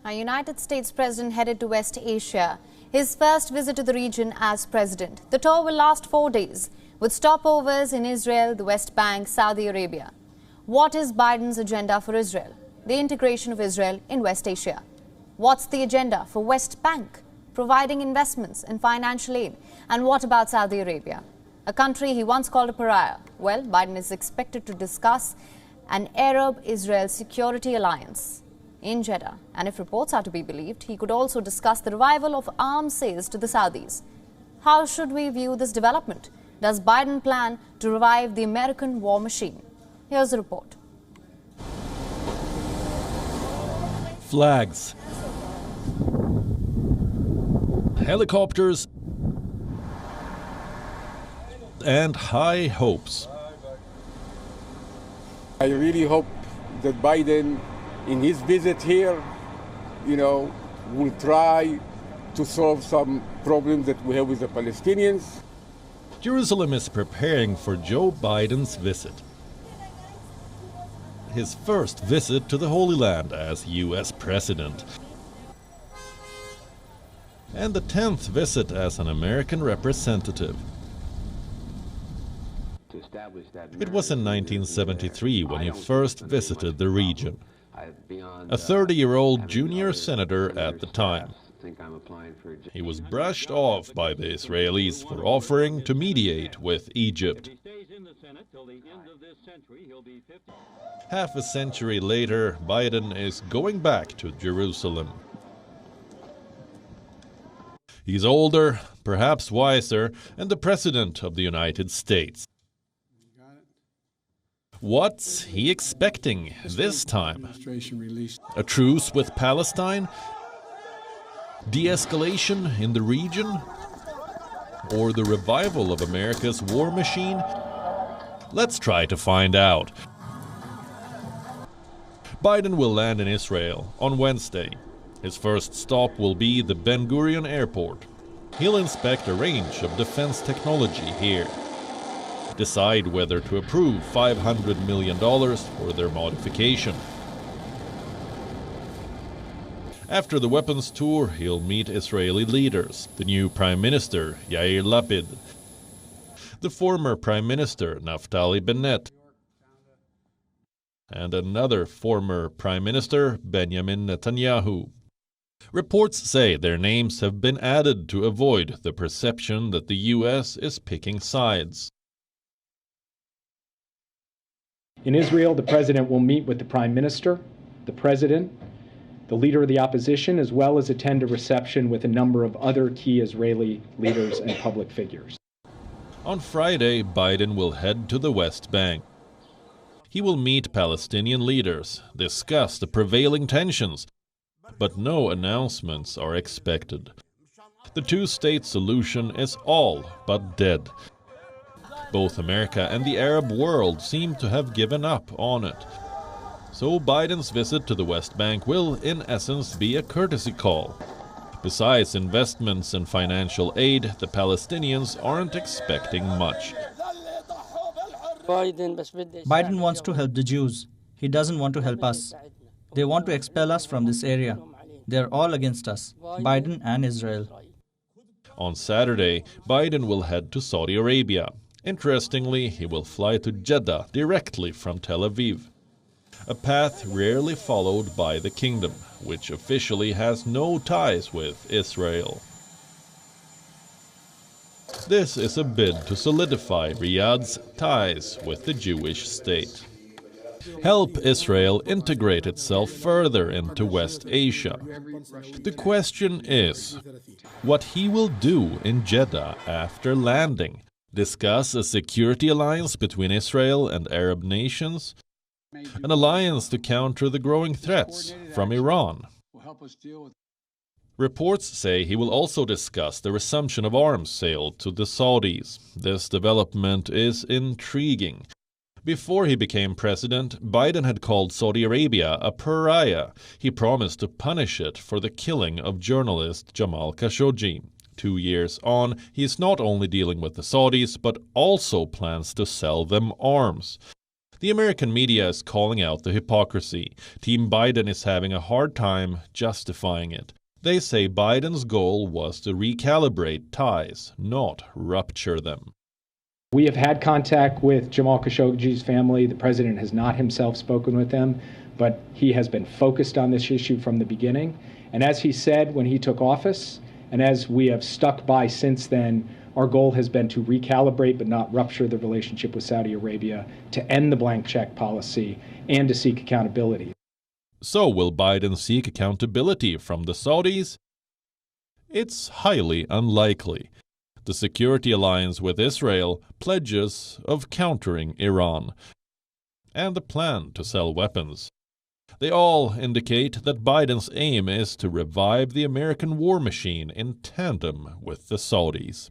A United States president headed to West Asia, his first visit to the region as president. The tour will last 4 days, with stopovers in Israel, the West Bank, Saudi Arabia. What is Biden's agenda for Israel? The integration of Israel in West Asia. What's the agenda for West Bank? Providing investments and financial aid. And what about Saudi Arabia, a country he once called a pariah? Well, Biden is expected to discuss an Arab-Israel security alliance in Jeddah. And if reports are to be believed, he could also discuss the revival of arms sales to the Saudis. How should we view this development? Does Biden plan to revive the American war machine? Here's the report. Flags, helicopters, and high hopes. I really hope that Biden, in his visit here, will try to solve some problems that we have with the Palestinians. Jerusalem is preparing for Joe Biden's visit. His first visit to the Holy Land as U.S. president. And the 10th visit as an American representative. It was in 1973 when he first visited the region. A 30-year-old junior senator at the time. He was brushed off by the Israelis for offering to mediate with Egypt. Half a century later, Biden is going back to Jerusalem. He's older, perhaps wiser, and the President of the United States. What's he expecting this time? A truce with Palestine? De-escalation in the region? Or the revival of America's war machine? Let's try to find out. Biden will land in Israel on Wednesday. His first stop will be the Ben Gurion Airport. He'll inspect a range of defense technology here. Decide whether to approve $500 million for their modification. After the weapons tour, he'll meet Israeli leaders, the new Prime Minister Yair Lapid, the former Prime Minister Naftali Bennett, and another former Prime Minister Benjamin Netanyahu. Reports say their names have been added to avoid the perception that the U.S. is picking sides. In Israel, the president will meet with the prime minister, the president, the leader of the opposition, as well as attend a reception with a number of other key Israeli leaders and public figures. On Friday, Biden will head to the West Bank. He will meet Palestinian leaders, discuss the prevailing tensions, but no announcements are expected. The two-state solution is all but dead. Both America and the Arab world seem to have given up on it. So Biden's visit to the West Bank will, in essence, be a courtesy call. Besides investments and financial aid, the Palestinians aren't expecting much. Biden wants to help the Jews. He doesn't want to help us. They want to expel us from this area. They're all against us, Biden and Israel. On Saturday, Biden will head to Saudi Arabia. Interestingly, he will fly to Jeddah directly from Tel Aviv. A path rarely followed by the kingdom, which officially has no ties with Israel. This is a bid to solidify Riyadh's ties with the Jewish state. Help Israel integrate itself further into West Asia. The question is, what he will do in Jeddah after landing? Discuss a security alliance between Israel and Arab nations? An alliance to counter the growing threats from Iran? Reports say he will also discuss the resumption of arms sale to the Saudis. This development is intriguing. Before he became president, Biden had called Saudi Arabia a pariah. He promised to punish it for the killing of journalist Jamal Khashoggi. 2 years on, he is not only dealing with the Saudis, but also plans to sell them arms. The American media is calling out the hypocrisy. Team Biden is having a hard time justifying it. They say Biden's goal was to recalibrate ties, not rupture them. We have had contact with Jamal Khashoggi's family. The president has not himself spoken with them, but he has been focused on this issue from the beginning. And as he said when he took office, and as we have stuck by since then, our goal has been to recalibrate but not rupture the relationship with Saudi Arabia, to end the blank check policy, and to seek accountability. So will Biden seek accountability from the Saudis? It's highly unlikely. The security alliance with Israel pledges of countering Iran, and the plan to sell weapons. They all indicate that Biden's aim is to revive the American war machine in tandem with the Saudis.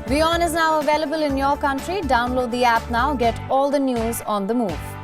WION is now available in your country. Download the app now. Get all the news on the move.